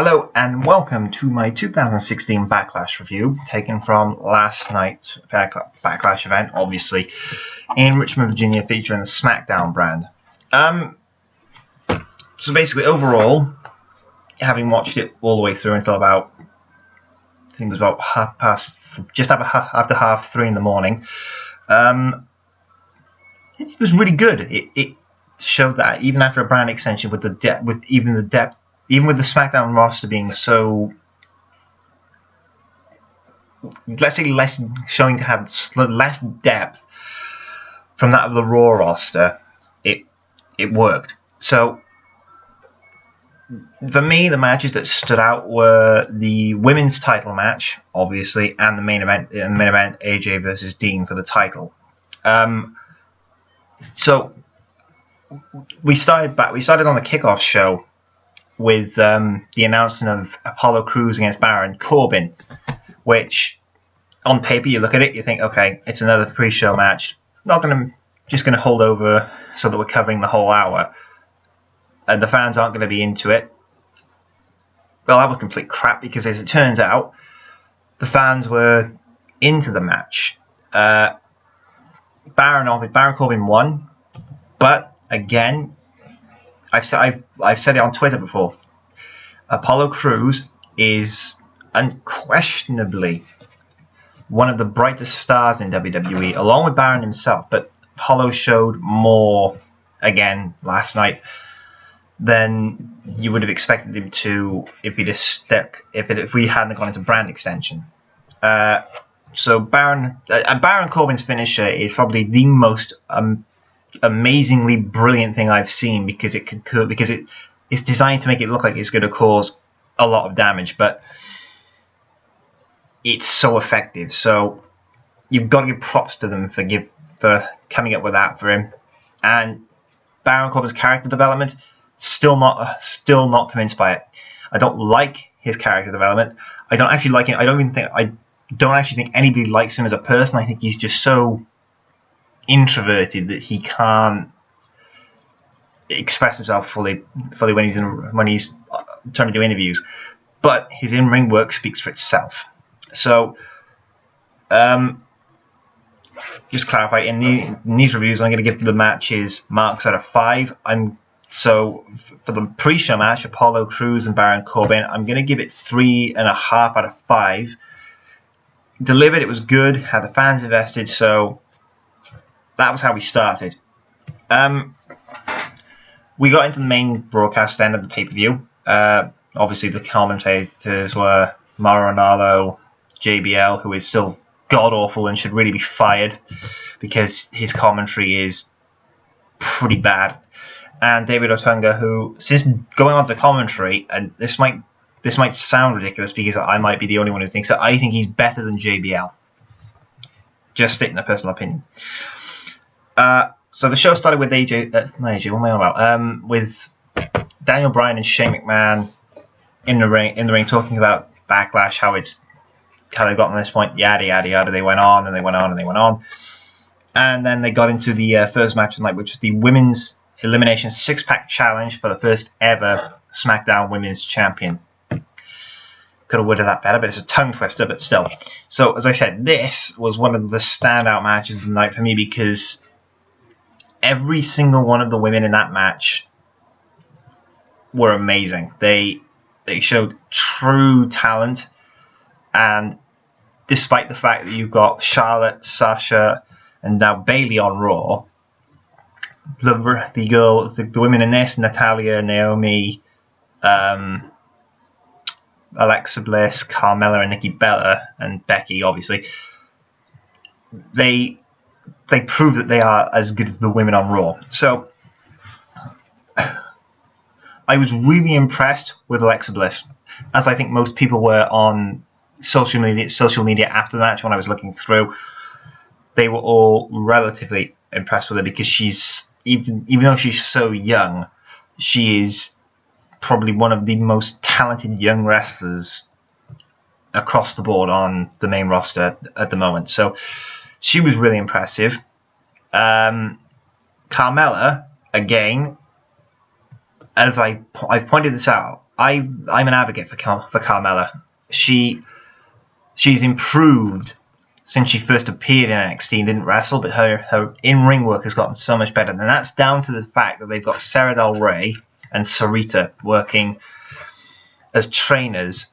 Hello and welcome to my 2016 Backlash review, taken from last night's Backlash event, obviously, in Richmond, Virginia, featuring the SmackDown brand. So basically, overall, having watched it all the way through until about, I think it was about just after half 3 in the morning, it was really good. It showed that even after a brand extension, with the depth, even with the SmackDown roster being so, let's say, showing to have less depth from that of the Raw roster, it worked. So for me, the matches that stood out were the women's title match, obviously, and the main event. In the main event, AJ versus Dean for the title. So we started on the kickoff show with the announcement of Apollo Crews against Baron Corbin, which on paper you look at it, you think, okay, it's another pre-show match. Just gonna hold over so that we're covering the whole hour, and the fans aren't going to be into it. Well, that was complete crap, because as it turns out, the fans were into the match. Baron Corbin won, but again, I've said it on Twitter before. Apollo Crews is unquestionably one of the brightest stars in WWE, along with Baron himself. But Apollo showed more again last night than you would have expected him to if we hadn't gone into brand extension. So Baron Corbin's finisher is probably the most amazingly brilliant thing I've seen, because it's designed to make it look like it's going to cause a lot of damage, but it's so effective. So you've got to give props to them for coming up with that for him. And Baron Corbin's character development, still not convinced by it. I don't like his character development. I don't actually like him. I don't actually think anybody likes him as a person. I think he's just so introverted that he can't express himself fully when he's trying to do interviews. But his in-ring work speaks for itself. So, just clarify, in these reviews, I'm going to give the matches marks out of 5. So for the pre-show match, Apollo Crews and Baron Corbin, I'm going to give it 3.5 out of 5. Delivered, it was good, had the fans invested, so that was how we started. We got into the main broadcast then of the pay-per-view. Obviously, the commentators were Mauro Ranallo, JBL, who is still god-awful and should really be fired because his commentary is pretty bad, and David Otunga, who, since going on to commentary, and this might sound ridiculous because I might be the only one who thinks that, I think he's better than JBL. Just stating a personal opinion. So the show started with with Daniel Bryan and Shane McMahon in the ring talking about Backlash, how they've gotten to this point, yada yada yada. They went on and they went on and they went on, and then they got into the first match of the night, which was the Women's Elimination 6-Pack Challenge for the first ever SmackDown Women's Champion. Could have worded that better, but it's a tongue twister, but still. So, as I said, this was one of the standout matches of the night for me, because every single one of the women in that match were amazing. They showed true talent, and despite the fact that you've got Charlotte, Sasha, and now Bayley on Raw, the women in this, Natalya, Naomi, Alexa Bliss, Carmella, and Nikki Bella, and Becky, obviously, they prove that they are as good as the women on Raw. So I was really impressed with Alexa Bliss, as I think most people were on social media after the match. When I was looking through, they were all relatively impressed with her, because she's, even though she's so young, she is probably one of the most talented young wrestlers across the board on the main roster at the moment. So she was really impressive. Carmella, again, as I've pointed this out, I'm an advocate for Carmella. She's improved since she first appeared in NXT and didn't wrestle, but her in-ring work has gotten so much better. And that's down to the fact that they've got Sarah Del Rey and Sarita working as trainers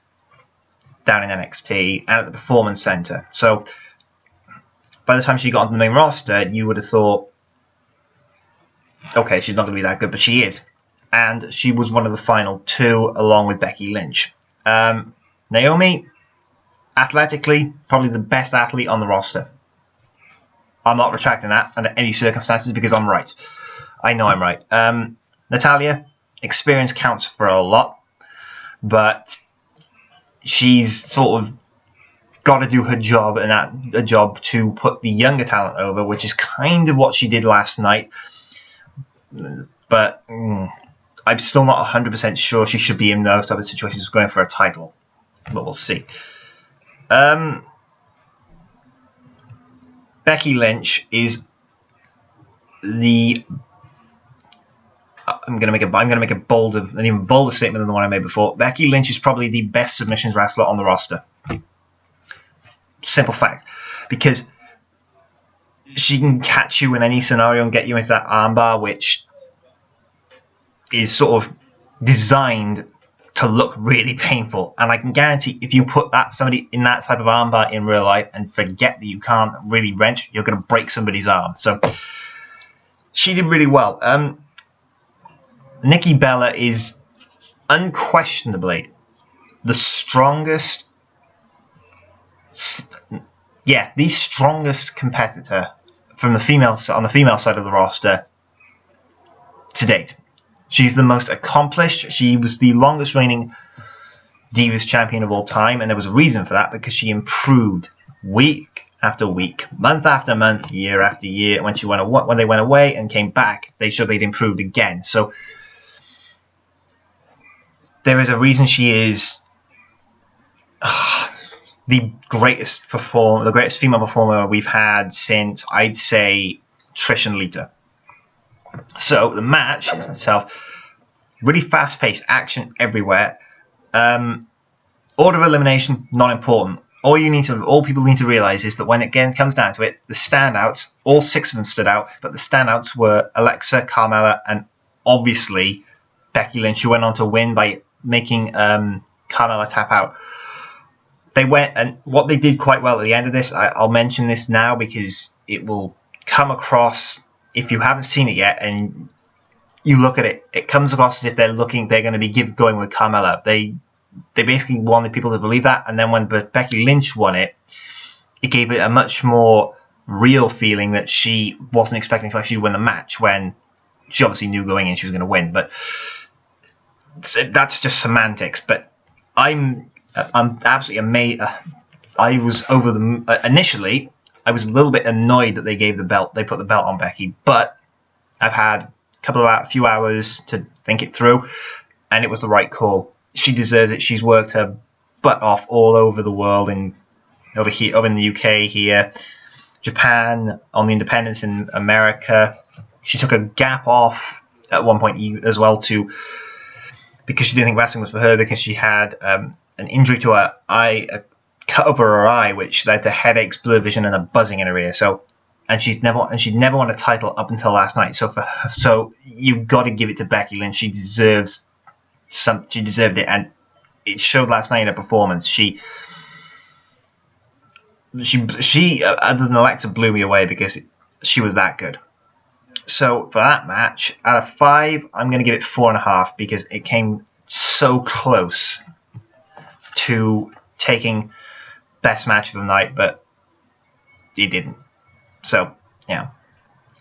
down in NXT and at the Performance Center. So by the time she got onto the main roster, you would have thought, okay, she's not going to be that good, but she is. And she was one of the final two, along with Becky Lynch. Naomi, athletically, probably the best athlete on the roster. I'm not retracting that under any circumstances because I'm right. I know I'm right. Natalya, experience counts for a lot, but she's sort of got to do her job, and that a job to put the younger talent over, which is kind of what she did last night. But I'm still not 100% sure she should be in those type of situations going for a title. But we'll see. Becky Lynch is the... I'm going to make an even bolder statement than the one I made before. Becky Lynch is probably the best submissions wrestler on the roster. Simple fact. Because she can catch you in any scenario and get you into that armbar, which is sort of designed to look really painful. And I can guarantee if you put somebody in that type of armbar in real life and forget that you can't really wrench, you're going to break somebody's arm. So she did really well. Nikki Bella is unquestionably the strongest, the strongest competitor from the on the female side of the roster to date. She's the most accomplished. She was the longest reigning Divas champion of all time, and there was a reason for that, because she improved week after week, month after month, year after year. When they went away and came back, they showed they'd improved again. So there is a reason she is the greatest female performer we've had since, I'd say, Trish and Lita. So the match in itself, really fast-paced, action everywhere. Order of elimination, not important. All people need to realize is that when it again comes down to it, the standouts, all 6 of them stood out, but the standouts were Alexa, Carmella, and obviously Becky Lynch, who went on to win by making Carmella tap out. They went, and what they did quite well at the end of this, I'll mention this now because it will come across, if you haven't seen it yet and you look at it, it comes across as if they're going to be going with Carmella. They basically wanted people to believe that, and then when Becky Lynch won it, it gave it a much more real feeling that she wasn't expecting to actually win the match, when she obviously knew going in she was going to win. But that's just semantics. But I'm absolutely amazed. I was over the initially. I was a little bit annoyed that they put the belt on Becky, but I've had a few hours to think it through, and it was the right call. She deserves it. She's worked her butt off all over the world, and over in the UK, here, Japan, on the independents in America. She took a gap off at one point as well because she didn't think wrestling was for her, because she had an injury to her eye, a cut over her eye, which led to headaches, blurred vision, and a buzzing in her ear. She'd never won a title up until last night. So you've got to give it to Becky Lynch. She deserved it, and it showed last night in her performance. She other than Alexa, blew me away because she was that good. So for that match, out of 5, I'm going to give it 4.5 because it came so close to taking best match of the night, but it didn't. So, yeah.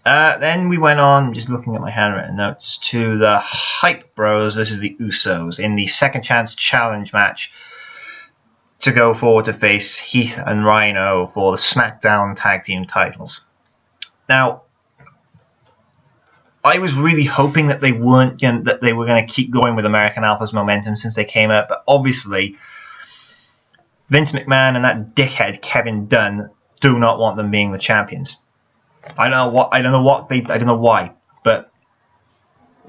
Then we went on, just looking at my handwritten notes, to the Hype Bros versus the Usos in the Second Chance Challenge match to go forward to face Heath and Rhino for the SmackDown Tag Team titles. Now, I was really hoping that they were going to keep going with American Alpha's momentum since they came out, but obviously Vince McMahon and that dickhead Kevin Dunn do not want them being the champions. I don't know why, but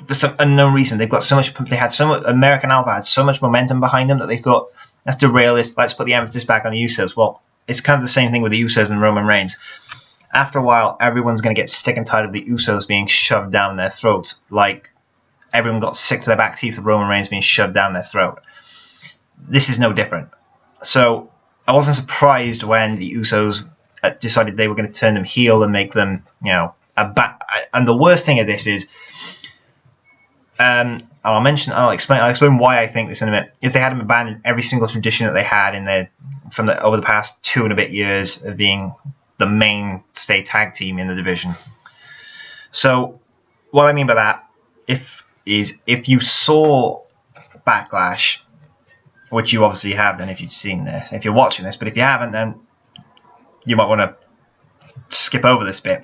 for some unknown reason, they've got so much. They had so much. American Alpha had so much momentum behind them that they thought, let's derail this. Let's put the emphasis back on the Usos. Well, it's kind of the same thing with the Usos and Roman Reigns. After a while, everyone's going to get sick and tired of the Usos being shoved down their throats, like everyone got sick to their back teeth of Roman Reigns being shoved down their throat. This is no different. So I wasn't surprised when the Usos decided they were going to turn them heel and make them, you know, and the worst thing of this is, I'll explain why I think this in a minute. Is they had them abandon every single tradition that they had in their over the past 2 and a bit years of being the mainstay tag team in the division. So what I mean by that, if you saw Backlash, which you obviously have, then if you've seen this, if you're watching this, but if you haven't, then you might want to skip over this bit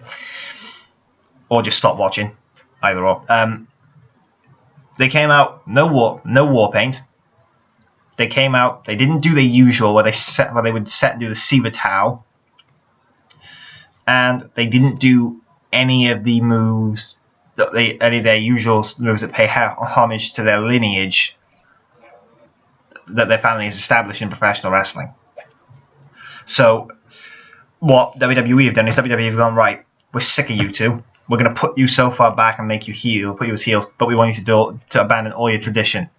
or just stop watching, either or. They came out no war paint. They came out. They didn't do the usual where they would set and do the Siva Tau, and they didn't do any of the moves any of their usual moves that pay homage to their lineage that their family has established in professional wrestling. So what WWE have done is WWE have gone, right, we're sick of you two. We're going to put you so far back and make you heel, put you as heels, but we want you to abandon all your tradition.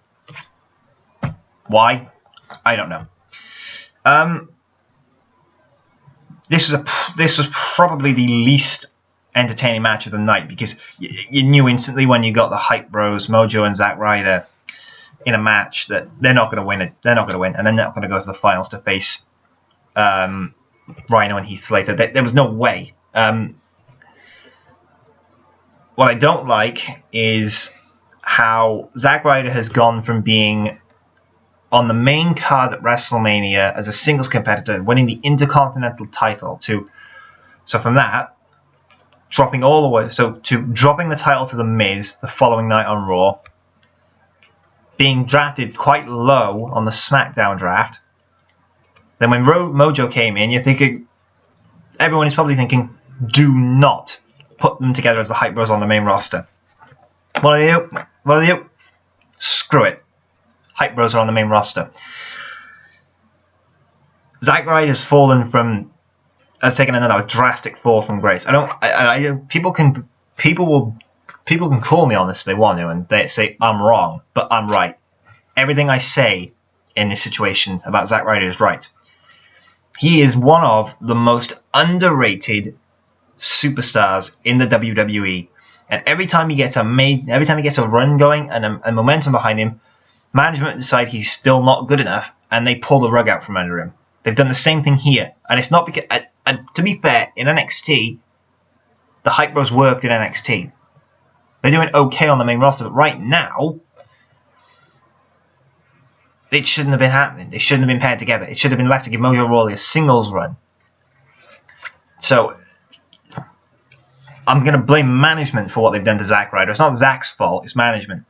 Why? I don't know. This was probably the least entertaining match of the night because you knew instantly when you got the Hype Bros, Mojo and Zack Ryder in a match that they're not going to win it. They're not going to win, and they're not going to go to the finals to face Rhino and Heath Slater. There was no way. What I don't like is how Zack Ryder has gone from being on the main card at WrestleMania as a singles competitor, winning the Intercontinental title, so from that, dropping all the way, to dropping the title to The Miz the following night on Raw, being drafted quite low on the SmackDown draft. Then when Mojo came in, you're thinking, everyone is probably thinking, do not put them together as the Hype Bros on the main roster. What do they do? Screw it. Hype Bros are on the main roster. Zack Ryder has taken another drastic fall from grace. People can call me on this if they want to, and they say I'm wrong, but I'm right. Everything I say in this situation about Zack Ryder is right. He is one of the most underrated superstars in the WWE, and every time he gets a run going and a momentum behind him, management decide he's still not good enough, and they pull the rug out from under him. They've done the same thing here, and it's not because. And to be fair, in NXT, the Hype Bros worked in NXT. They're doing okay on the main roster, but right now, it shouldn't have been happening. They shouldn't have been paired together. It should have been left to give Mojo Rawley a singles run. So I'm going to blame management for what they've done to Zack Ryder. It's not Zack's fault. It's management.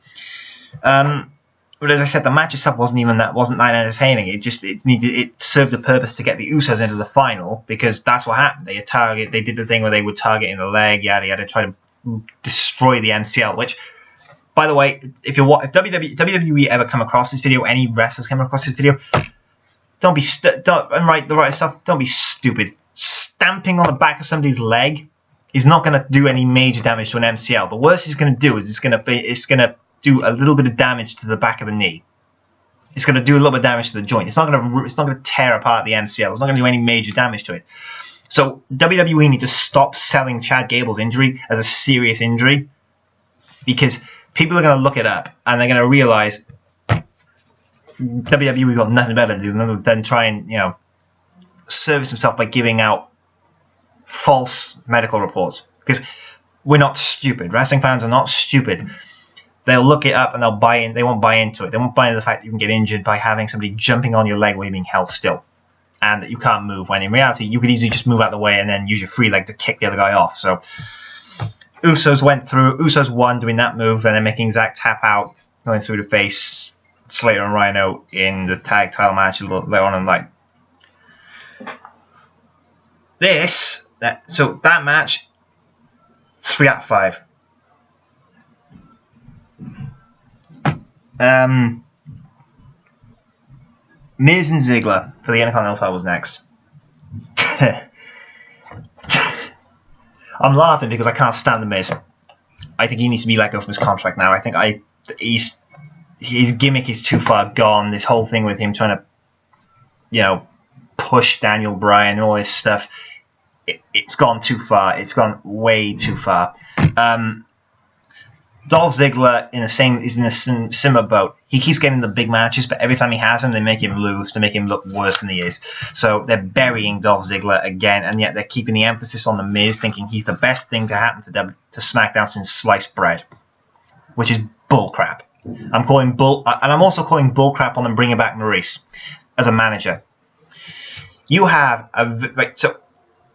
But as I said, the match itself wasn't that entertaining. It served a purpose to get the Usos into the final, because that's what happened. They did the thing where they would target in the leg, yada yada, try to destroy the MCL. Which, by the way, if WWE ever come across this video, any wrestlers come across this video, don't be stupid. Stamping on the back of somebody's leg is not going to do any major damage to an MCL. The worst it's going to do is it's going to do a little bit of damage to the back of the knee. It's going to do a little bit of damage to the joint. It's not going to tear apart the MCL. It's not going to do any major damage to it. So WWE need to stop selling Chad Gable's injury as a serious injury, because people are going to look it up and they're going to realize WWE got nothing better to do than try and, service himself by giving out false medical reports. Because we're not stupid. Wrestling fans are not stupid. They'll look it up and they'll buy in. They won't buy into it. They won't buy into the fact that you can get injured by having somebody jumping on your leg while you're being held still, and that you can't move. When in reality, you could easily just move out of the way and then use your free leg to kick the other guy off. So Usos went through. Usos won doing that move, and then making Zack tap out, going through to face Slater and Rhino in the tag title match a little later on in the night. That match, 3 out of 5. Miz and Ziggler for the Intercontinental titles next. I'm laughing because I can't stand the Miz. I think he needs to be let go from his contract now. I think his gimmick is too far gone. This whole thing with him trying to, push Daniel Bryan and all this stuff, it's gone too far. It's gone way too far. Dolph Ziggler is in a similar boat. He keeps getting the big matches, but every time he has them, they make him lose to make him look worse than he is. So they're burying Dolph Ziggler again, and yet they're keeping the emphasis on the Miz, thinking he's the best thing to happen to SmackDown since sliced bread, which is bullcrap. I'm also calling bullcrap on them bringing back Maurice as a manager. You have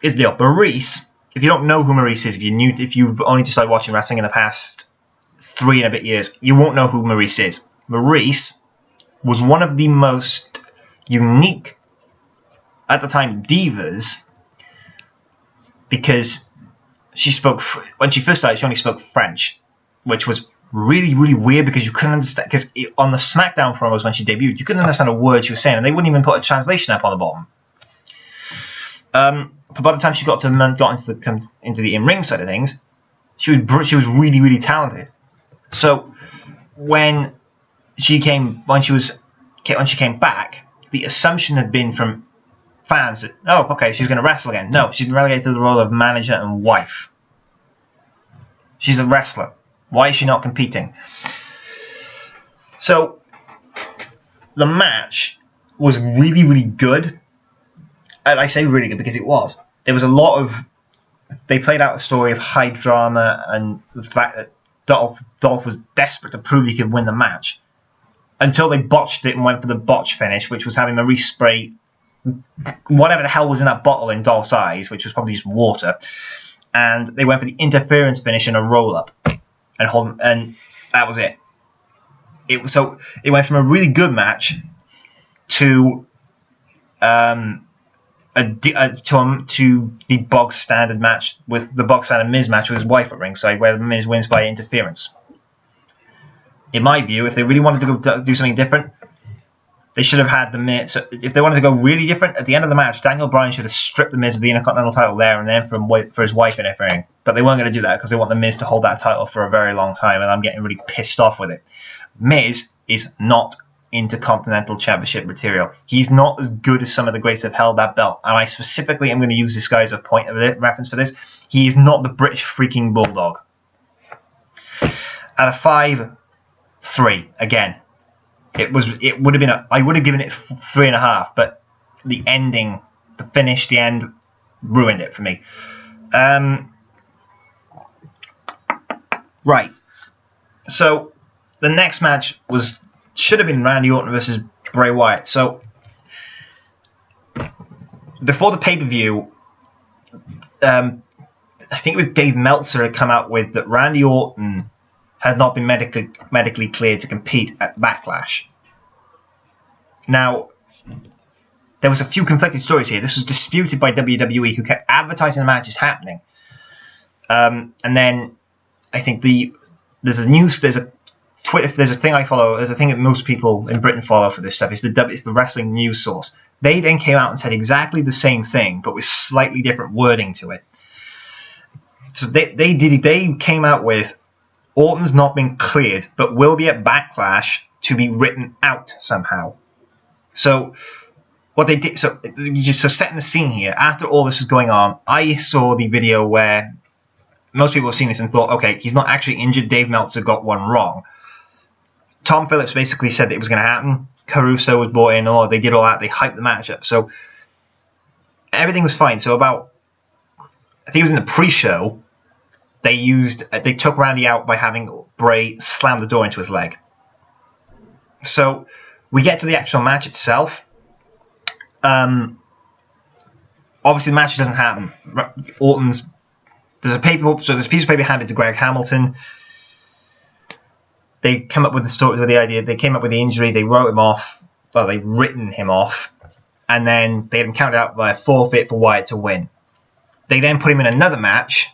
is the deal. Maurice. If you don't know who Maurice is, if you've only just started watching wrestling in the past 3 and a bit years, you won't know who Maurice is. Maurice was one of the most unique, at the time, divas, because when she first started, she only spoke French, which was really, really weird because you couldn't understand, because on the SmackDown promos when she debuted, you couldn't understand a word she was saying, and they wouldn't even put a translation up on the bottom. But by the time she got into the in-ring side of things, she was really, really talented. So when she came back, the assumption had been from fans that, oh, okay, she's going to wrestle again. No, she's been relegated to the role of manager and wife. She's a wrestler. Why is she not competing? So the match was really, really good. And I say really good because it was. There was a lot of... They played out a story of high drama and the fact that Dolph was desperate to prove he could win the match. Until they botched it and went for the botch finish, which was having Maurice spray whatever the hell was in that bottle in Dolph's eyes, which was probably just water. And they went for the interference finish and a roll-up. And that was it. So it went from a really good match to... to the bog standard match with the bog standard Miz match with his wife at ringside, where the Miz wins by interference. In my view, if they really wanted to go do something different, they should have had the Miz. So if they wanted to go really different, at the end of the match, Daniel Bryan should have stripped the Miz of the Intercontinental title there and then for his wife interfering. But they weren't going to do that because they want the Miz to hold that title for a very long time, and I'm getting really pissed off with it. Miz is not Intercontinental Championship material. He's not as good as some of the greats that have held that belt, and I specifically am going to use this guy as a point of reference for this. He is not the British freaking Bulldog. At a 5-3 again, it would have been I would have given it 3.5, but the ending, the finish, the end ruined it for me. Right, so the next match should have been Randy Orton versus Bray Wyatt. So before the pay-per-view, I think it was Dave Meltzer had come out with that Randy Orton had not been medically cleared to compete at Backlash. Now, there was a few conflicted stories here. This was disputed by WWE, who kept advertising the matches happening. And then I think there's a Twitter, there's a thing I follow, there's a thing that most people in Britain follow for this stuff, it's the wrestling news source. They then came out and said exactly the same thing, but with slightly different wording to it. So they came out with, Orton's not been cleared, but will be at Backlash to be written out somehow. So what they did, so setting the scene here, after all this was going on, I saw the video where most people have seen this and thought, okay, he's not actually injured, Dave Meltzer got one wrong. Tom Phillips basically said that it was going to happen. Caruso was brought in, they did all that, they hyped the match up. So everything was fine. So I think it was in the pre-show, they took Randy out by having Bray slam the door into his leg. So we get to the actual match itself. Obviously the match doesn't happen. There's a piece of paper handed to Greg Hamilton. They come up with the idea. They came up with the injury. They wrote him off. Well, they've written him off, and then they had him counted out by a forfeit for Wyatt to win. They then put him in another match,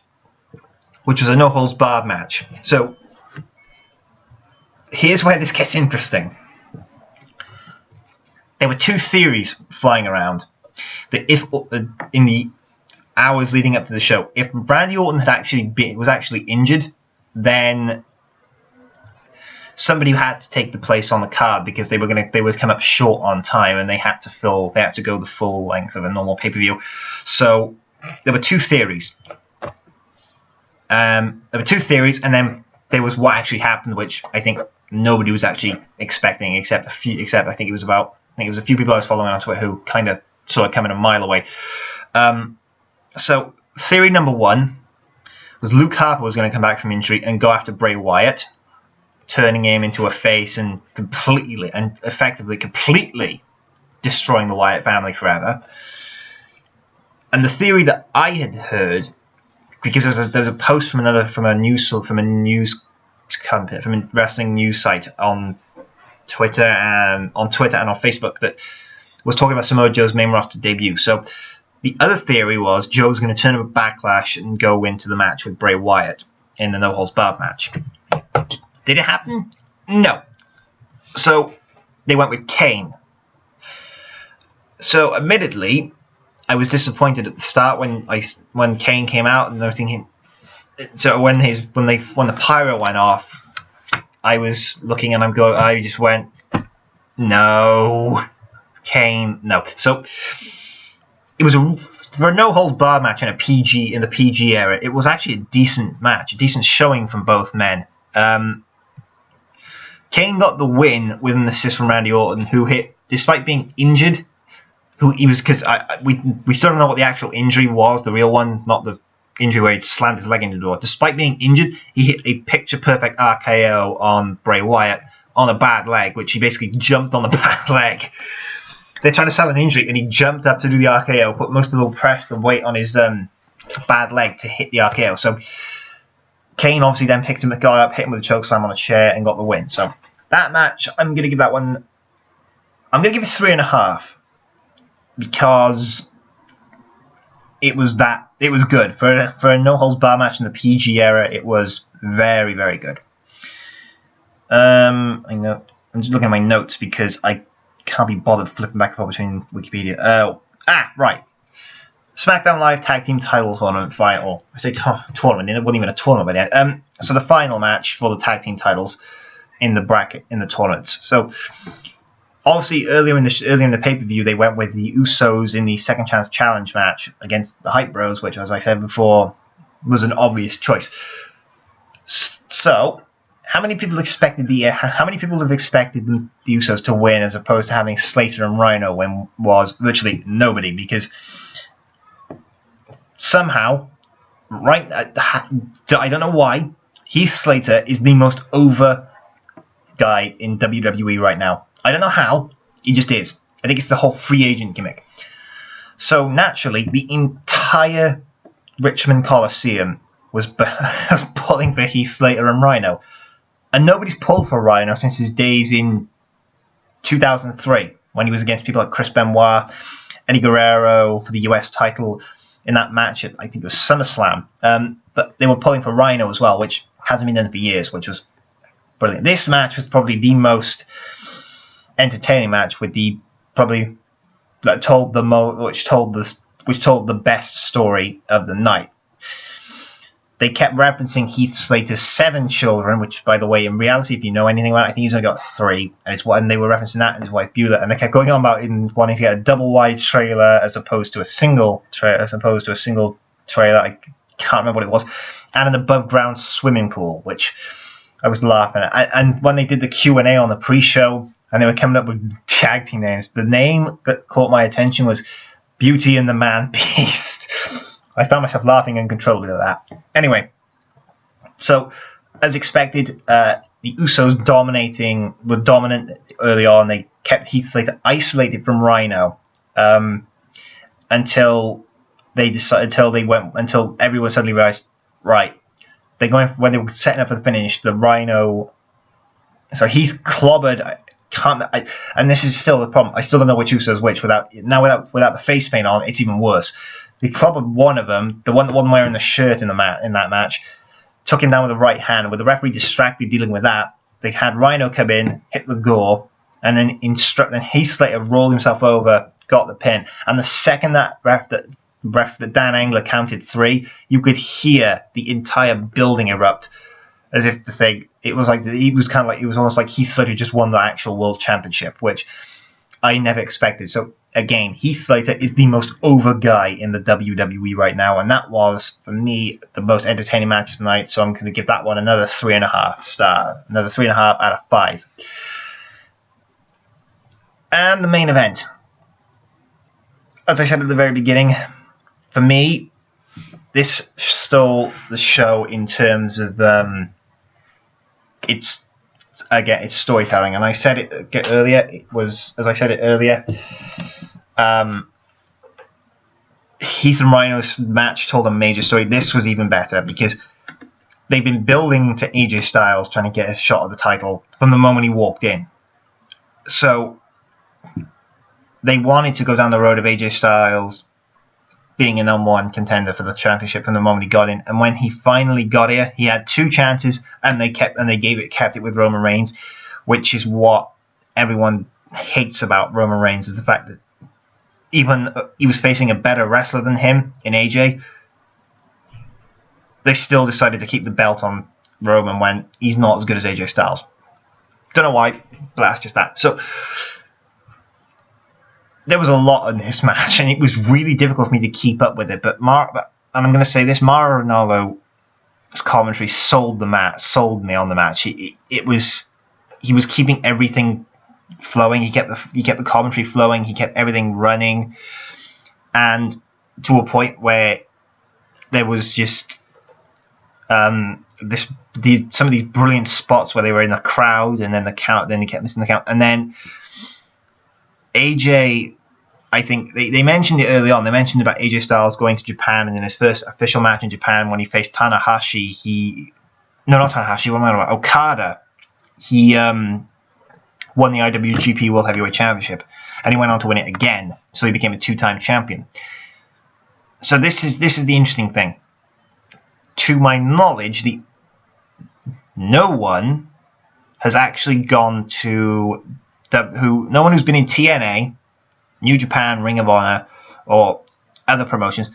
which was a no holds barred match. So here's where this gets interesting. There were two theories flying around that if in the hours leading up to the show, if Randy Orton was actually injured, then somebody had to take the place on the card because they would come up short on time and they had to go the full length of a normal pay-per-view. So there were two theories. And then there was what actually happened, which I think nobody was actually expecting, except I think it was a few people I was following on Twitter who kind of saw it coming a mile away. So theory number one was Luke Harper was going to come back from injury and go after Bray Wyatt, turning him into a face and effectively completely destroying the Wyatt family forever. And the theory that I had heard, because there was a post from a wrestling news site on Twitter and on Facebook that was talking about Samoa Joe's main roster debut. So the other theory was Joe was going to turn up at Backlash and go into the match with Bray Wyatt in the No Holds Barred match. Did it happen? No. So they went with Kane. So admittedly, I was disappointed at the start when Kane came out, and I was thinking. So when the pyro went off, I was looking and I just went, no, Kane, no. So it was for a no holds barred match in the PG era. It was actually a decent match, a decent showing from both men. Kane got the win with an assist from Randy Orton, who hit despite being injured. We still don't know what the actual injury was, the real one, not the injury where he slammed his leg into the door. Despite being injured, he hit a picture-perfect RKO on Bray Wyatt on a bad leg, which he basically jumped on the bad leg. They're trying to sell an injury, and he jumped up to do the RKO, put most of the weight on his bad leg to hit the RKO. So Kane obviously then picked him up, hit him with a chokeslam on a chair, and got the win. So that match, I'm going to give that one. I'm going to give it 3.5 because it was good for a no holds bar match in the PG era. It was very, very good. I'm just looking at my notes because I can't be bothered flipping back and forth between Wikipedia. Right. SmackDown Live Tag Team Title Tournament final. I say tournament, it wasn't even a tournament yet. So the final match for the tag team titles in the bracket in the tournaments. So obviously earlier in the pay-per-view they went with the Usos in the Second Chance Challenge match against the Hype Bros, which, as I said before, was an obvious choice. So how many people have expected the Usos to win as opposed to having Slater and Rhino when was virtually nobody? Because somehow, I don't know why, Heath Slater is the most over guy in WWE right now. I don't know how, he just is. I think it's the whole free agent gimmick. So naturally, the entire Richmond Coliseum was pulling for Heath Slater and Rhino. And nobody's pulled for Rhino since his days in 2003, when he was against people like Chris Benoit, Eddie Guerrero for the US title in that match at, I think it was SummerSlam. But they were pulling for Rhino as well, which hasn't been done for years, which was brilliant. This match was probably the most entertaining match, with which told the best story of the night. They kept referencing Heath Slater's 7 children, which, by the way, in reality, if you know anything about it, I think he's only got 3, and they were referencing that and his wife Beulah, and they kept going on about wanting to get a double wide trailer as opposed to a single trailer. I can't remember what it was, and an above ground swimming pool, which I was laughing at. And when they did the Q&A on the pre-show, and they were coming up with tag team names, the name that caught my attention was Beauty and the Man Beast. I found myself laughing uncontrollably at that. Anyway, so as expected, the Usos were dominant early on. They kept Heath Slater isolated from Rhino until everyone suddenly realized, right, when they were setting up for the finish, the Rhino. So Heath clobbered. And this is still the problem. I still don't know which Uso's which. Without the face paint on, it's even worse. They clobbered one of them, the one wearing the shirt in that match, took him down with the right hand. With the referee distracted dealing with that, they had Rhino come in, hit the gore, and then Heath Slater rolled himself over, got the pin. And the second that Dan Engler counted 3, you could hear the entire building erupt, as if to think it was almost like Heath Slater just won the actual world championship, which I never expected. So again, Heath Slater is the most over guy in the WWE right now, and that was, for me, the most entertaining match tonight. So I'm going to give that one another 3.5 star, another 3.5 out of 5. And the main event, as I said at the very beginning, for me, this stole the show in terms of its storytelling. And I said it earlier. Heath and Rhino's match told a major story. This was even better because they've been building to AJ Styles trying to get a shot at the title from the moment he walked in. So they wanted to go down the road of AJ Styles being a #1 contender for the championship from the moment he got in. And when he finally got here, he had 2 chances, and they kept it with Roman Reigns, which is what everyone hates about Roman Reigns, is the fact that even he was facing a better wrestler than him in AJ, they still decided to keep the belt on Roman when he's not as good as AJ Styles. Don't know why, but that's just that. So there was a lot in this match, and it was really difficult for me to keep up with it. And I'm going to say this: Mauro Ranallo's commentary sold me on the match. He was keeping everything flowing. He kept the commentary flowing. He kept everything running, and to a point where there was just some of these brilliant spots where they were in the crowd, and then the count. Then he kept missing the count, and then AJ. I think they mentioned it early on. They mentioned about AJ Styles going to Japan, and in his first official match in Japan, when he faced Okada, he won the IWGP World Heavyweight Championship, and he went on to win it again. So he became a 2-time champion. So this is the interesting thing. To my knowledge, no one has actually gone to no one who's been in TNA, New Japan, Ring of Honor, or other promotions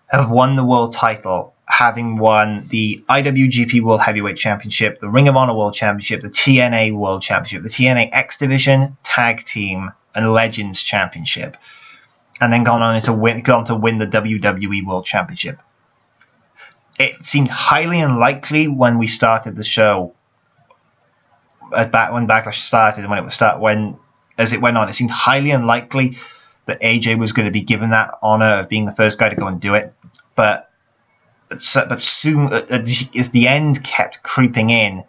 have won the world title, having won the IWGP World Heavyweight Championship, the Ring of Honor World Championship, the TNA World Championship, the TNA X Division, Tag Team, and Legends Championship, and then gone to win the WWE World Championship. It seemed highly unlikely when we started the show, when Backlash started, as it went on, it seemed highly unlikely that AJ was going to be given that honor of being the first guy to go and do it. But soon, as the end kept creeping in,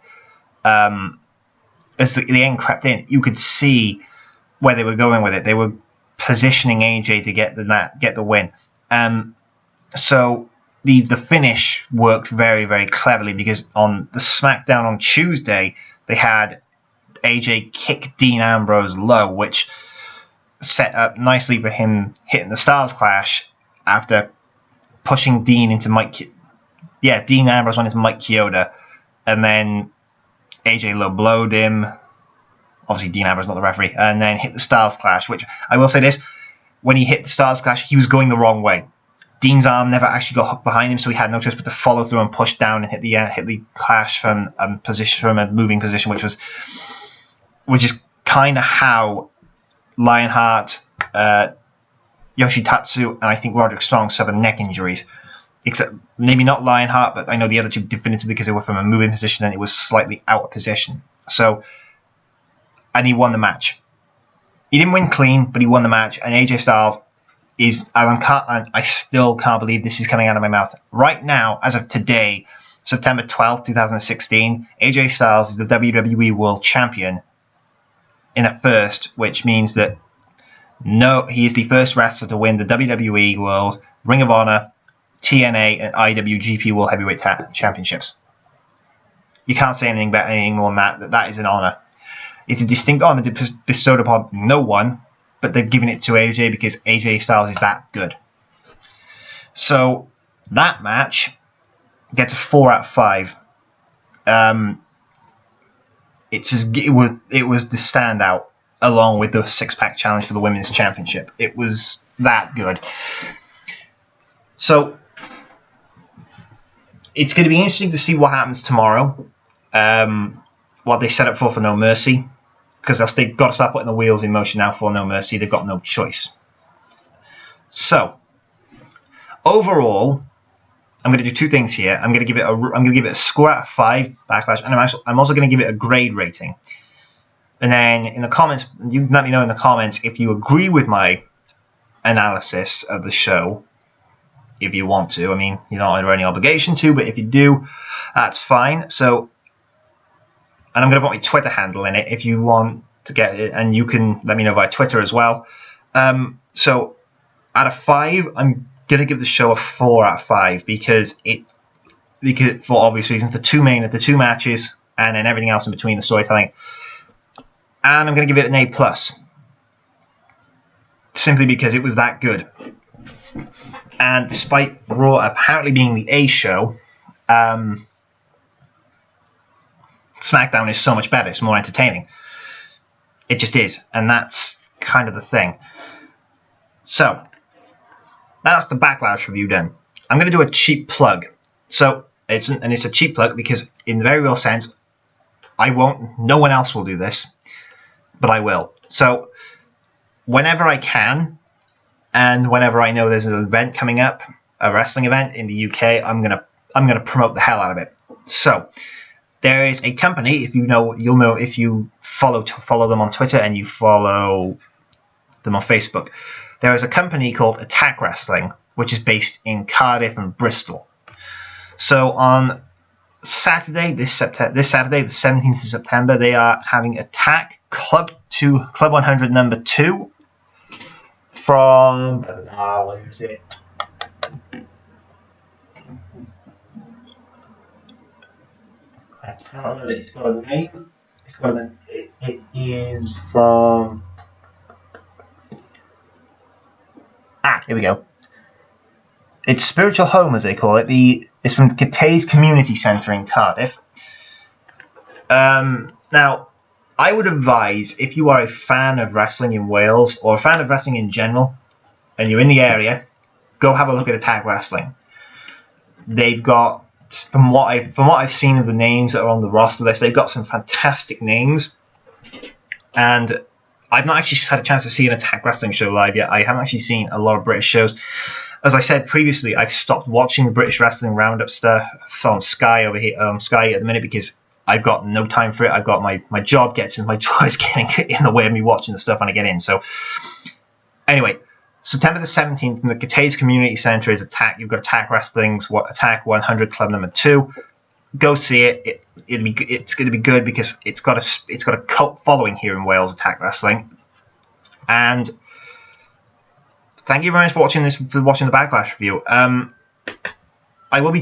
as the end crept in, you could see where they were going with it. They were positioning AJ to get the win. So the finish worked very, very cleverly, because on the SmackDown on Tuesday, they had AJ kick Dean Ambrose low, which set up nicely for him hitting the Styles Clash after pushing Dean into Dean Ambrose went into Mike Chioda, and then AJ low blowed him. Obviously, Dean Ambrose not the referee, and then hit the Styles Clash, which I will say this: when he hit the Styles Clash, he was going the wrong way. Dean's arm never actually got hooked behind him, so he had no choice but to follow through and push down and hit the Clash from a moving position, which is kind of how Lionheart, Yoshitatsu, and I think Roderick Strong suffered neck injuries. Except maybe not Lionheart, but I know the other two definitively, because they were from a moving position and it was slightly out of position. So, and he won the match. He didn't win clean, but he won the match. And AJ Styles I still can't believe this is coming out of my mouth. Right now, as of today, September 12th, 2016, AJ Styles is the WWE World Champion in a first, which means that he is the first wrestler to win the WWE World, Ring of Honor, TNA, and IWGP World Heavyweight Championships. You can't say anything more than that. That is an honor. It's a distinct honor bestowed upon no one, but they've given it to AJ because AJ Styles is that good. So that match gets a 4 out of 5. it was the standout along with the six-pack challenge for the women's championship. It was that good. So it's going to be interesting to see what happens tomorrow. What they set up for No Mercy, because they've got to start putting the wheels in motion now for No Mercy. They've got no choice. So overall, I'm going to do two things here. I'm going to give it a score out of 5 Backlash, and I'm also going to give it a grade rating. And then in the comments, you let me know in the comments if you agree with my analysis of the show. If you want to, I mean, you're not under any obligation to, but if you do, that's fine. So, and I'm going to put my Twitter handle in it if you want to get it, and you can let me know via Twitter as well. So, out of 5, I'm going to give the show a 4 out of 5 because for obvious reasons, the two matches, and then everything else in between, the storytelling. And I'm going to give it an A+, simply because it was that good. And despite Raw apparently being the A show, SmackDown is so much better. It's more entertaining. It just is, and that's kind of the thing. So that's the Backlash review done. I'm going to do a cheap plug. So it's a cheap plug because, in the very real sense, I won't. No one else will do this, but I will. So whenever I can, and whenever I know there's an event coming up, a wrestling event in the UK, I'm gonna promote the hell out of it. So there is a company, if you know, you'll know if you follow them on Twitter and you follow them on Facebook. There is a company called Attack Wrestling, which is based in Cardiff and Bristol. So on Saturday, this Saturday, the 17th of September, they are having Attack Club 100 number 2 from what is it? I can't remember. It's got a name. It is from. Here we go. It's Spiritual Home, as they call it. It's from the Catay's Community Centre in Cardiff. Now, I would advise, if you are a fan of wrestling in Wales, or a fan of wrestling in general, and you're in the area, go have a look at Attack Wrestling. They've got, from what I've seen of the names that are on the roster list, they've got some fantastic names. And I've not actually had a chance to see an Attack Wrestling show live yet. I haven't actually seen a lot of British shows. As I said previously, I've stopped watching the British Wrestling Roundup stuff on Sky over here, on Sky at the minute, because I've got no time for it. I've got my job my job is getting in the way of me watching the stuff when I get in. So anyway, September the 17th in the Catay's Community Centre is Attack. You've got Attack Wrestling's Attack 100 Club number 2. Go see it. It's going to be good because it's got a cult following here in Wales. Attack Wrestling. And thank you very much for watching the Backlash review. I will be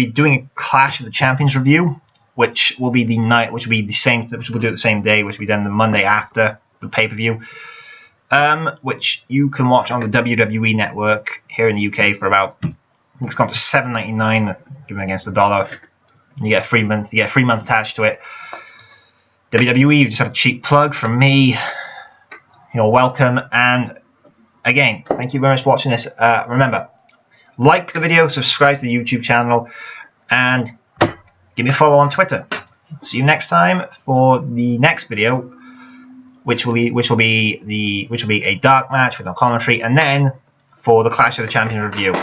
doing a Clash of the Champions review, which will be which we'll do it the same day, which will be done the Monday after the pay-per-view, which you can watch on the WWE network here in the UK for about, I think it's gone to $7.99, given against the dollar. You get a free month. You get a free month attached to it. WWE, you just had a cheap plug from me. You're welcome. And again, thank you very much for watching this. Remember, like the video, subscribe to the YouTube channel, and give me a follow on Twitter. See you next time for the next video, which will be a dark match with no commentary, and then for the Clash of the Champions review.